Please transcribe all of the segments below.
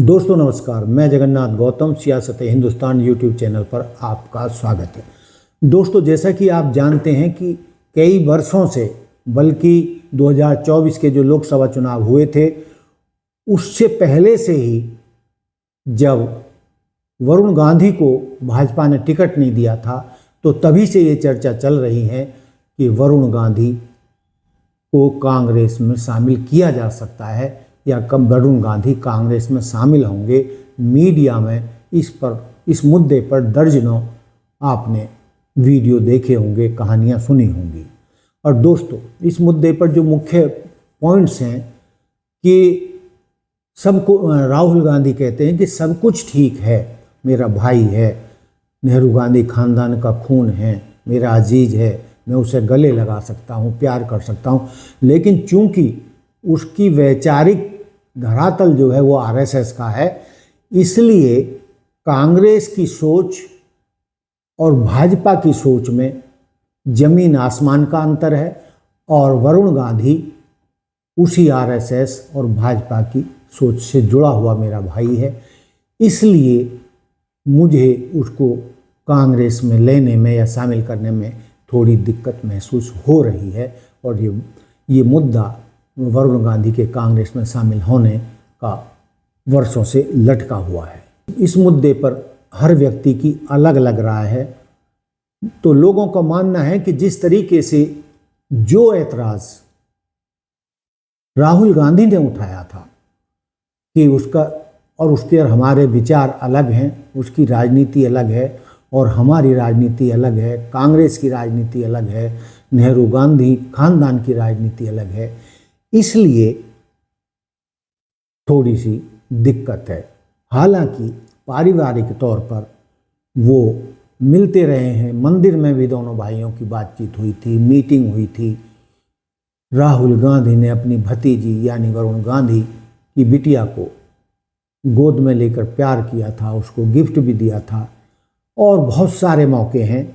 दोस्तों नमस्कार, मैं जगन्नाथ गौतम सियासत हिंदुस्तान यूट्यूब चैनल पर आपका स्वागत है। दोस्तों, जैसा कि आप जानते हैं कि कई वर्षों से, बल्कि 2024 के जो लोकसभा चुनाव हुए थे उससे पहले से ही, जब वरुण गांधी को भाजपा ने टिकट नहीं दिया था तो तभी से ये चर्चा चल रही है कि वरुण गांधी को कांग्रेस में शामिल किया जा सकता है या कब वरुण गांधी कांग्रेस में शामिल होंगे। मीडिया में इस मुद्दे पर दर्जनों आपने वीडियो देखे होंगे, कहानियां सुनी होंगी। और दोस्तों, इस मुद्दे पर जो मुख्य पॉइंट्स हैं कि सबको, राहुल गांधी कहते हैं कि सब कुछ ठीक है, मेरा भाई है, नेहरू गांधी खानदान का खून है, मेरा अजीज है, मैं उसे गले लगा सकता हूँ, प्यार कर सकता हूँ, लेकिन चूंकि उसकी वैचारिक धरातल जो है वो आरएसएस का है, इसलिए कांग्रेस की सोच और भाजपा की सोच में जमीन आसमान का अंतर है। और वरुण गांधी उसी आरएसएस और भाजपा की सोच से जुड़ा हुआ मेरा भाई है, इसलिए मुझे उसको कांग्रेस में लेने में या शामिल करने में थोड़ी दिक्कत महसूस हो रही है। और ये मुद्दा वरुण गांधी के कांग्रेस में शामिल होने का वर्षों से लटका हुआ है। इस मुद्दे पर हर व्यक्ति की अलग अलग राय है। तो लोगों का मानना है कि जिस तरीके से जो ऐतराज राहुल गांधी ने उठाया था कि उसके और हमारे विचार अलग हैं, उसकी राजनीति अलग है और हमारी राजनीति अलग है, कांग्रेस की राजनीति अलग है, नेहरू गांधी खानदान की राजनीति अलग है, इसलिए थोड़ी सी दिक्कत है। हालांकि पारिवारिक तौर पर वो मिलते रहे हैं, मंदिर में भी दोनों भाइयों की बातचीत हुई थी, मीटिंग हुई थी। राहुल गांधी ने अपनी भतीजी यानी वरुण गांधी की बिटिया को गोद में लेकर प्यार किया था, उसको गिफ्ट भी दिया था और बहुत सारे मौके हैं।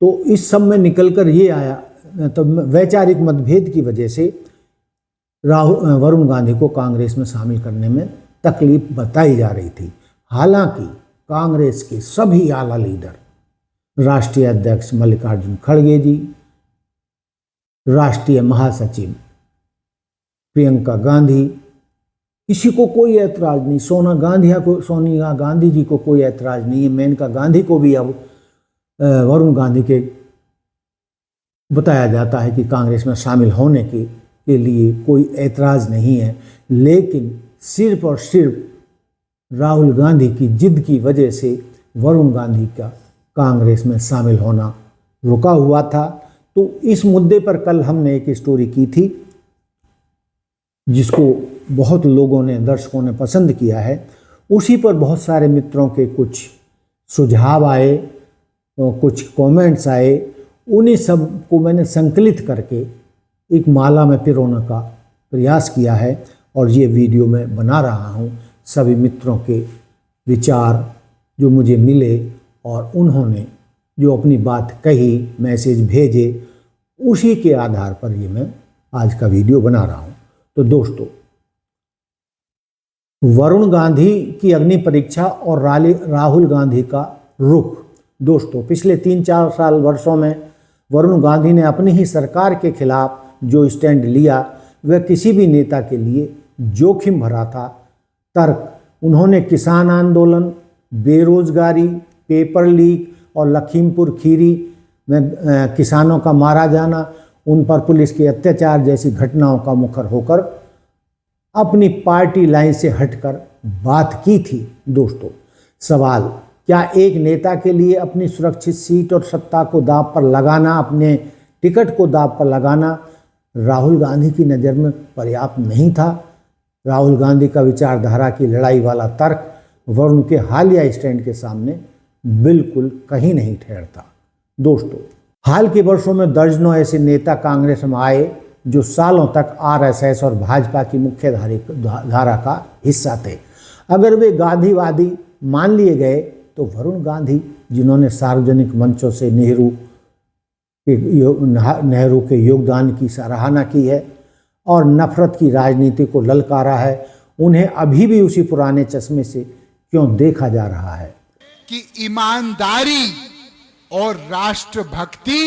तो इस सब में निकलकर ये आया, तो वैचारिक मतभेद की वजह से वरुण गांधी को कांग्रेस में शामिल करने में तकलीफ बताई जा रही थी। हालांकि कांग्रेस के सभी आला लीडर, राष्ट्रीय अध्यक्ष मल्लिकार्जुन खड़गे जी, राष्ट्रीय महासचिव प्रियंका गांधी, किसी को कोई ऐतराज़ नहीं। सोनिया गांधी जी को कोई ऐतराज़ नहीं है। मेनका गांधी को भी अब वरुण गांधी के बताया जाता है कि कांग्रेस में शामिल होने के लिए कोई ऐतराज़ नहीं है, लेकिन सिर्फ और सिर्फ राहुल गांधी की जिद की वजह से वरुण गांधी का कांग्रेस में शामिल होना रुका हुआ था। तो इस मुद्दे पर कल हमने एक स्टोरी की थी जिसको बहुत लोगों ने, दर्शकों ने पसंद किया है। उसी पर बहुत सारे मित्रों के कुछ सुझाव आए, कुछ कमेंट्स आए, उन्हीं सब को मैंने संकलित करके एक माला में पिरोने का प्रयास किया है और ये वीडियो मैं बना रहा हूँ। सभी मित्रों के विचार जो मुझे मिले और उन्होंने जो अपनी बात कही, मैसेज भेजे, उसी के आधार पर ये मैं आज का वीडियो बना रहा हूँ। तो दोस्तों, वरुण गांधी की अग्नि परीक्षा और राहुल गांधी का रुख। दोस्तों, पिछले 3-4 वर्षों में वरुण गांधी ने अपनी ही सरकार के खिलाफ जो स्टैंड लिया वह किसी भी नेता के लिए जोखिम भरा था। तर्क उन्होंने किसान आंदोलन, बेरोजगारी, पेपर लीक और लखीमपुर खीरी में किसानों का मारा जाना, उन पर पुलिस के अत्याचार जैसी घटनाओं का मुखर होकर अपनी पार्टी लाइन से हटकर बात की थी। दोस्तों, सवाल, क्या एक नेता के लिए अपनी सुरक्षित सीट और सत्ता को दांव पर लगाना, अपने टिकट को दांव पर लगाना राहुल गांधी की नज़र में पर्याप्त नहीं था? राहुल गांधी का विचारधारा की लड़ाई वाला तर्क वरुण के हालिया स्टैंड के सामने बिल्कुल कहीं नहीं ठहरता। दोस्तों, हाल के वर्षों में दर्जनों ऐसे नेता कांग्रेस में आए जो सालों तक आरएसएस और भाजपा की मुख्य धारा का हिस्सा थे। अगर वे गांधीवादी मान लिए गए तो वरुण गांधी, जिन्होंने सार्वजनिक मंचों से नेहरू के योगदान की सराहना की है और नफरत की राजनीति को ललकारा है उन्हें अभी भी उसी पुराने चश्मे से क्यों देखा जा रहा है कि ईमानदारी और राष्ट्रभक्ति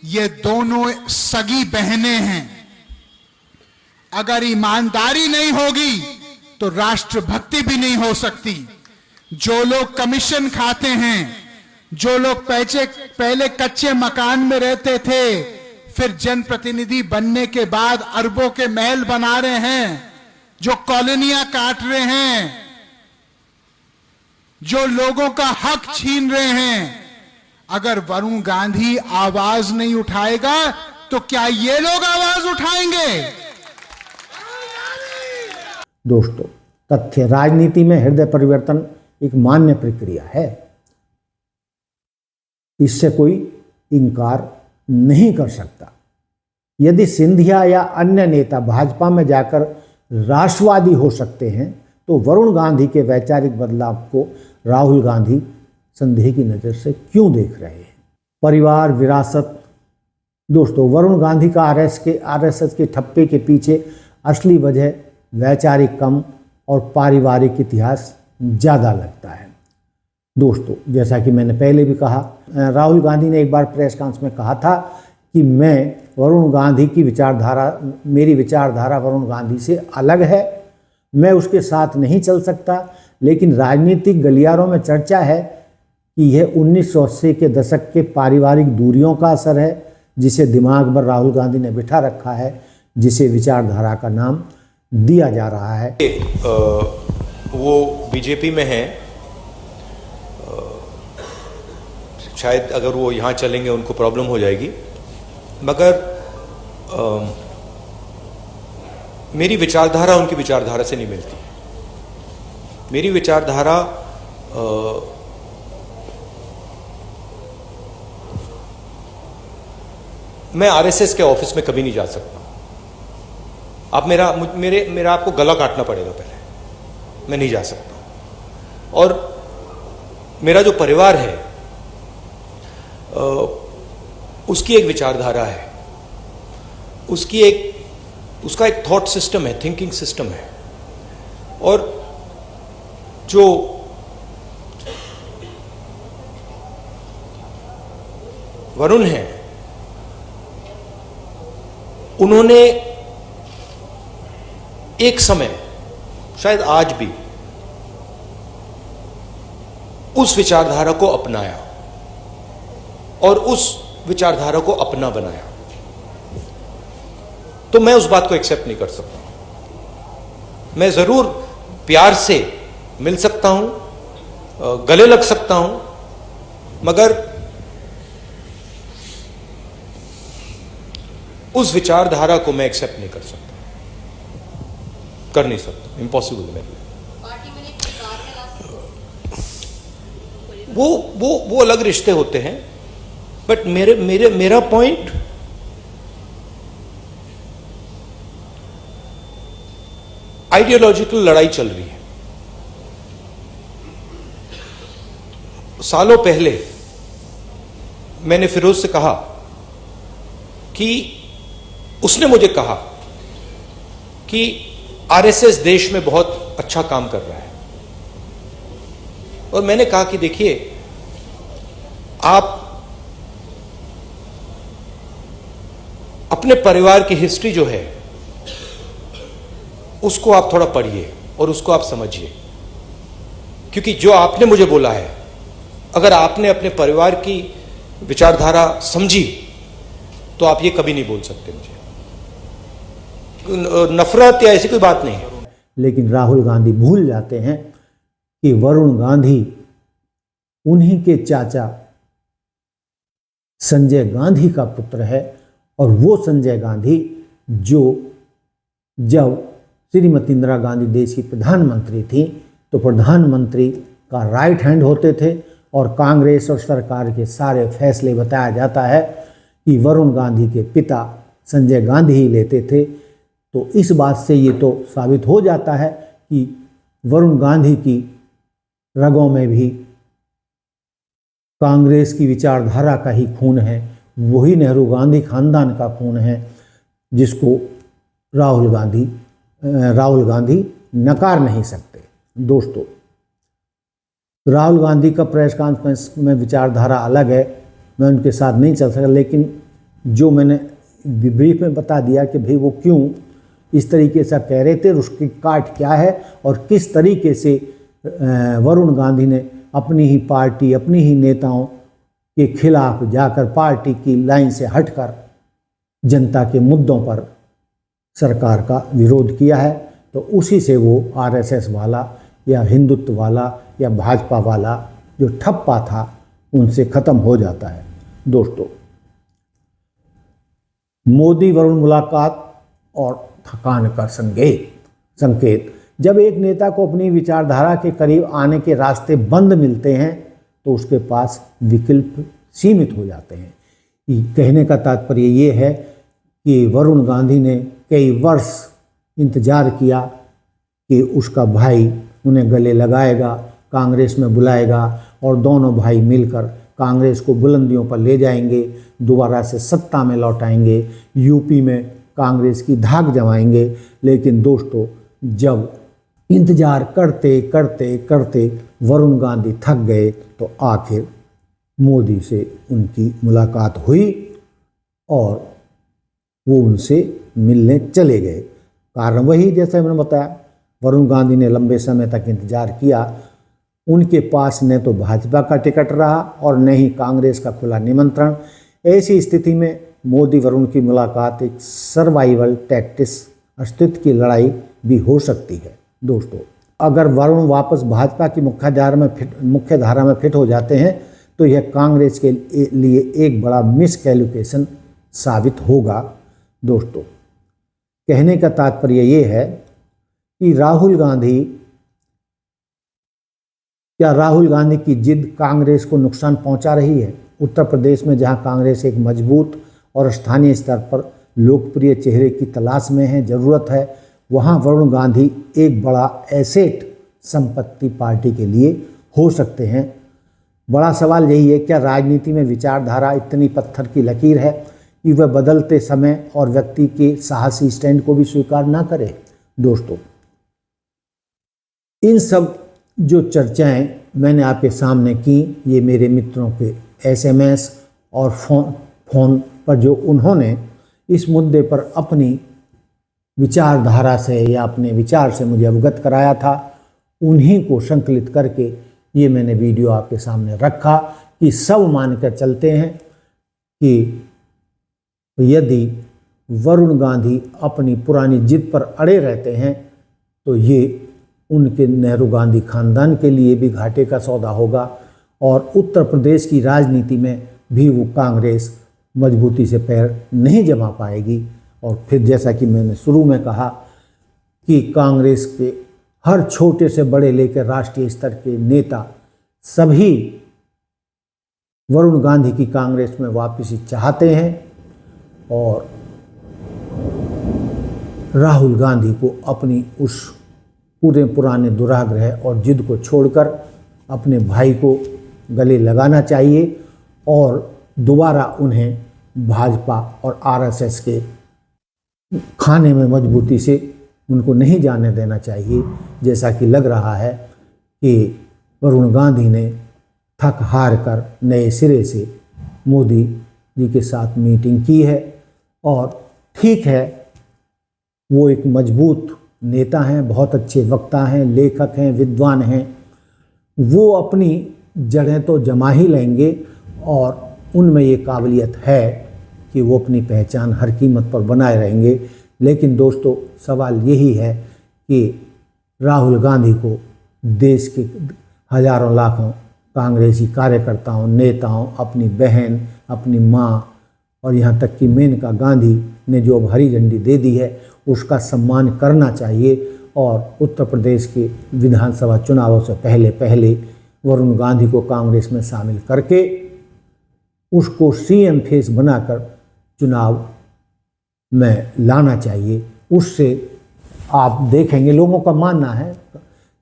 ये दोनों सगी बहनें हैं। अगर ईमानदारी नहीं होगी तो राष्ट्रभक्ति भी नहीं हो सकती। जो लोग कमीशन खाते हैं, जो लोग पहले कच्चे मकान में रहते थे, फिर जनप्रतिनिधि बनने के बाद अरबों के महल बना रहे हैं, जो कॉलोनियां काट रहे हैं, जो लोगों का हक छीन रहे हैं, अगर वरुण गांधी आवाज नहीं उठाएगा तो क्या ये लोग आवाज उठाएंगे? दोस्तों, तथ्य राजनीति में हृदय परिवर्तन एक मान्य प्रक्रिया है, इससे कोई इनकार नहीं कर सकता। यदि सिंधिया या अन्य नेता भाजपा में जाकर राष्ट्रवादी हो सकते हैं तो वरुण गांधी के वैचारिक बदलाव को राहुल गांधी संदेह की नज़र से क्यों देख रहे हैं? परिवार विरासत। दोस्तों, वरुण गांधी का आरएसएस के ठप्पे के पीछे असली वजह वैचारिक कम और पारिवारिक इतिहास ज़्यादा लगता है। दोस्तों, जैसा कि मैंने पहले भी कहा, राहुल गांधी ने एक बार प्रेस कॉन्फ्रेंस में कहा था कि मेरी विचारधारा वरुण गांधी से अलग है, मैं उसके साथ नहीं चल सकता। लेकिन राजनीतिक गलियारों में चर्चा है कि यह 1980 के दशक के पारिवारिक दूरियों का असर है, जिसे दिमाग पर राहुल गांधी ने बिठा रखा है, जिसे विचारधारा का नाम दिया जा रहा है। वो बीजेपी में हैं, शायद अगर वो यहाँ चलेंगे उनको प्रॉब्लम हो जाएगी, मगर मेरी विचारधारा उनकी विचारधारा से नहीं मिलती। मेरी विचारधारा मैं आरएसएस के ऑफिस में कभी नहीं जा सकता। आप मेरा आपको गला काटना पड़ेगा पहले, मैं नहीं जा सकता। और मेरा जो परिवार है उसकी एक विचारधारा है, उसका एक थॉट सिस्टम है, थिंकिंग सिस्टम है। और जो वरुण है, उन्होंने एक समय, शायद आज भी, उस विचारधारा को अपनाया और उस विचारधारा को अपना बनाया। तो मैं उस बात को एक्सेप्ट नहीं कर सकता। मैं जरूर प्यार से मिल सकता हूं, गले लग सकता हूं, मगर उस विचारधारा को मैं एक्सेप्ट नहीं कर सकता, कर नहीं सकता, इम्पॉसिबल है। वो अलग रिश्ते होते हैं, बट मेरा पॉइंट आइडियोलॉजिकल लड़ाई चल रही है। सालों पहले मैंने फिरोज से कहा कि उसने मुझे कहा कि आरएसएस देश में बहुत अच्छा काम कर रहा है, और मैंने कहा कि देखिए, आप अपने परिवार की हिस्ट्री जो है उसको आप थोड़ा पढ़िए और उसको आप समझिए, क्योंकि जो आपने मुझे बोला है, अगर आपने अपने परिवार की विचारधारा समझी तो आप ये कभी नहीं बोल सकते मुझे। नफरत या ऐसी कोई बात नहीं है। लेकिन राहुल गांधी भूल जाते हैं कि वरुण गांधी उन्हीं के चाचा संजय गांधी का पुत्र है, और वो संजय गांधी जो जब श्रीमती इंदिरा गांधी देश की प्रधानमंत्री थी तो प्रधानमंत्री का राइट हैंड होते थे, और कांग्रेस और सरकार के सारे फैसले बताया जाता है कि वरुण गांधी के पिता संजय गांधी ही लेते थे। तो इस बात से ये तो साबित हो जाता है कि वरुण गांधी की रगों में भी कांग्रेस की विचारधारा का ही खून है, वही नेहरू गांधी खानदान का खून है जिसको राहुल गांधी नकार नहीं सकते। दोस्तों, राहुल गांधी का प्रेस कॉन्फ्रेंस में विचारधारा अलग है, मैं उनके साथ नहीं चल सका, लेकिन जो मैंने ब्रीफ में बता दिया कि भाई वो क्यों इस तरीके से कह रहे थे, उसकी काट क्या है और किस तरीके से वरुण गांधी ने अपनी ही पार्टी, अपनी ही नेताओं के खिलाफ जाकर पार्टी की लाइन से हटकर जनता के मुद्दों पर सरकार का विरोध किया है। तो उसी से वो आरएसएस वाला या हिंदुत्व वाला या भाजपा वाला जो ठप्पा था उनसे ख़त्म हो जाता है। दोस्तों, मोदी वरुण मुलाकात और थकान का संकेत। जब एक नेता को अपनी विचारधारा के करीब आने के रास्ते बंद मिलते हैं तो उसके पास विकल्प सीमित हो जाते हैं। कहने का तात्पर्य ये है कि वरुण गांधी ने कई वर्ष इंतजार किया कि उसका भाई उन्हें गले लगाएगा, कांग्रेस में बुलाएगा और दोनों भाई मिलकर कांग्रेस को बुलंदियों पर ले जाएंगे, दोबारा से सत्ता में लौटाएंगे, यूपी में कांग्रेस की धाक जमाएंगे। लेकिन दोस्तों, जब इंतजार करते करते करते वरुण गांधी थक गए तो आखिर मोदी से उनकी मुलाकात हुई और वो उनसे मिलने चले गए। कारण वही, जैसे मैंने बताया, वरुण गांधी ने लंबे समय तक इंतजार किया, उनके पास न तो भाजपा का टिकट रहा और न ही कांग्रेस का खुला निमंत्रण। ऐसी स्थिति में मोदी वरुण की मुलाकात एक सर्वाइवल टैक्टिस, अस्तित्व की लड़ाई भी हो सकती है। दोस्तों, अगर वरुण वापस भाजपा की मुख्य धारा में फिट हो जाते हैं तो यह कांग्रेस के लिए एक बड़ा मिसकैलकुलेशन साबित होगा। दोस्तों, कहने का तात्पर्य ये है कि राहुल गांधी की जिद कांग्रेस को नुकसान पहुंचा रही है। उत्तर प्रदेश में जहां कांग्रेस एक मजबूत और स्थानीय स्तर पर लोकप्रिय चेहरे की तलाश में है, ज़रूरत है, वहां वरुण गांधी एक बड़ा एसेट संपत्ति पार्टी के लिए हो सकते हैं। बड़ा सवाल यही है, क्या राजनीति में विचारधारा इतनी पत्थर की लकीर है कि वह बदलते समय और व्यक्ति के साहसी स्टैंड को भी स्वीकार ना करे। दोस्तों, इन सब जो चर्चाएं मैंने आपके सामने की, ये मेरे मित्रों के एसएमएस और फोन पर जो उन्होंने इस मुद्दे पर अपनी विचारधारा से या अपने विचार से मुझे अवगत कराया था, उन्हीं को संकलित करके ये मैंने वीडियो आपके सामने रखा कि सब मानकर चलते हैं कि यदि वरुण गांधी अपनी पुरानी जिद पर अड़े रहते हैं तो ये उनके नेहरू गांधी खानदान के लिए भी घाटे का सौदा होगा और उत्तर प्रदेश की राजनीति में भी वो कांग्रेस मजबूती से पैर नहीं जमा पाएगी। और फिर जैसा कि मैंने शुरू में कहा कि कांग्रेस के हर छोटे से बड़े लेकर राष्ट्रीय स्तर के नेता सभी वरुण गांधी की कांग्रेस में वापसी चाहते हैं और राहुल गांधी को अपनी उस पूरे पुराने दुराग्रह और जिद को छोड़कर अपने भाई को गले लगाना चाहिए और दोबारा उन्हें भाजपा और आरएसएस के खाने में मजबूती से उनको नहीं जाने देना चाहिए। जैसा कि लग रहा है कि वरुण गांधी ने थक हार कर नए सिरे से मोदी जी के साथ मीटिंग की है और ठीक है, वो एक मजबूत नेता हैं, बहुत अच्छे वक्ता हैं, लेखक हैं, विद्वान हैं, वो अपनी जड़ें तो जमा ही लेंगे और उनमें ये काबिलियत है कि वो अपनी पहचान हर कीमत पर बनाए रहेंगे। लेकिन दोस्तों, सवाल यही है कि राहुल गांधी को देश के हजारों लाखों कांग्रेसी कार्यकर्ताओं, नेताओं, अपनी बहन, अपनी माँ और यहाँ तक कि मेनका गांधी ने जो अब हरी झंडी दे दी है उसका सम्मान करना चाहिए और उत्तर प्रदेश के विधानसभा चुनावों से पहले वरुण गांधी को कांग्रेस में शामिल करके उसको सीएम फेस बनाकर चुनाव में लाना चाहिए। उससे आप देखेंगे, लोगों का मानना है,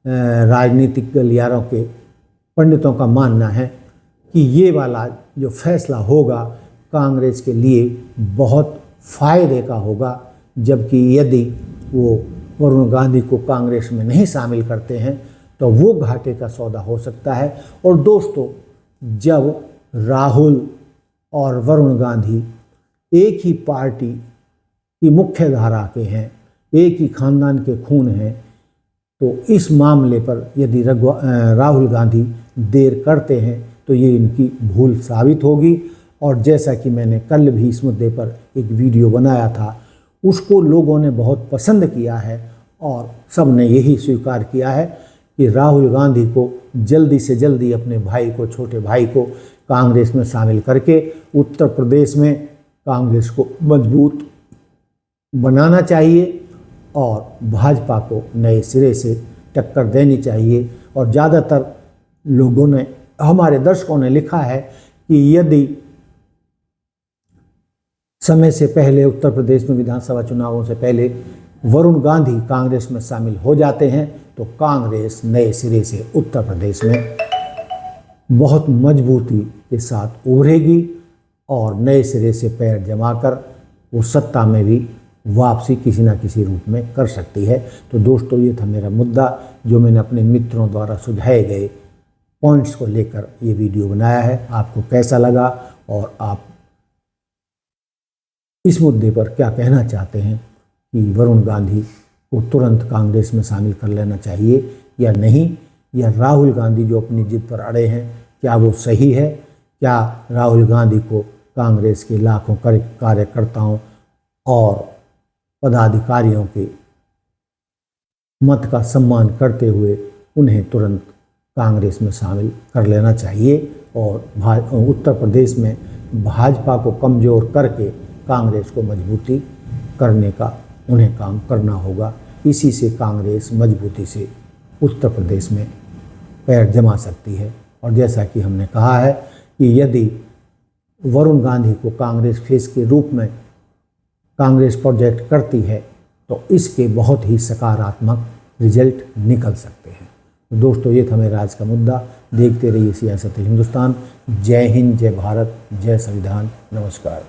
राजनीतिक गलियारों के पंडितों का मानना है कि ये वाला जो फैसला होगा कांग्रेस के लिए बहुत फायदे का होगा, जबकि यदि वो वरुण गांधी को कांग्रेस में नहीं शामिल करते हैं तो वो घाटे का सौदा हो सकता है। और दोस्तों, जब राहुल और वरुण गांधी एक ही पार्टी की मुख्य धारा के हैं, एक ही खानदान के खून हैं, तो इस मामले पर यदि राहुल गांधी देर करते हैं तो ये इनकी भूल साबित होगी। और जैसा कि मैंने कल भी इस मुद्दे पर एक वीडियो बनाया था, उसको लोगों ने बहुत पसंद किया है और सब ने यही स्वीकार किया है कि राहुल गांधी को जल्दी से जल्दी अपने भाई को, छोटे भाई को कांग्रेस में शामिल करके उत्तर प्रदेश में कांग्रेस को मजबूत बनाना चाहिए और भाजपा को नए सिरे से टक्कर देनी चाहिए। और ज़्यादातर लोगों ने, हमारे दर्शकों ने लिखा है कि यदि समय से पहले उत्तर प्रदेश में विधानसभा चुनावों से पहले वरुण गांधी कांग्रेस में शामिल हो जाते हैं तो कांग्रेस नए सिरे से उत्तर प्रदेश में बहुत मजबूती के साथ उभरेगी और नए सिरे से पैर जमाकर वो सत्ता में भी वापसी किसी ना किसी रूप में कर सकती है। तो दोस्तों, ये था मेरा मुद्दा जो मैंने अपने मित्रों द्वारा सुझाए गए पॉइंट्स को लेकर ये वीडियो बनाया है। आपको कैसा लगा और आप इस मुद्दे पर क्या कहना चाहते हैं कि वरुण गांधी को तुरंत कांग्रेस में शामिल कर लेना चाहिए या नहीं, या राहुल गांधी जो अपनी जिद पर अड़े हैं क्या वो सही है? क्या राहुल गांधी को कांग्रेस के लाखों कार्यकर्ताओं और पदाधिकारियों के मत का सम्मान करते हुए उन्हें तुरंत कांग्रेस में शामिल कर लेना चाहिए और उत्तर प्रदेश में भाजपा को कमज़ोर करके कांग्रेस को मजबूती करने का उन्हें काम करना होगा। इसी से कांग्रेस मजबूती से उत्तर प्रदेश में पैर जमा सकती है। और जैसा कि हमने कहा है कि यदि वरुण गांधी को कांग्रेस फेस के रूप में कांग्रेस प्रोजेक्ट करती है तो इसके बहुत ही सकारात्मक रिजल्ट निकल सकते हैं। तो दोस्तों, ये था मेरा आज का मुद्दा। देखते रहिए सियासत हिंदुस्तान। जय हिंद, जय भारत, जय संविधान। नमस्कार।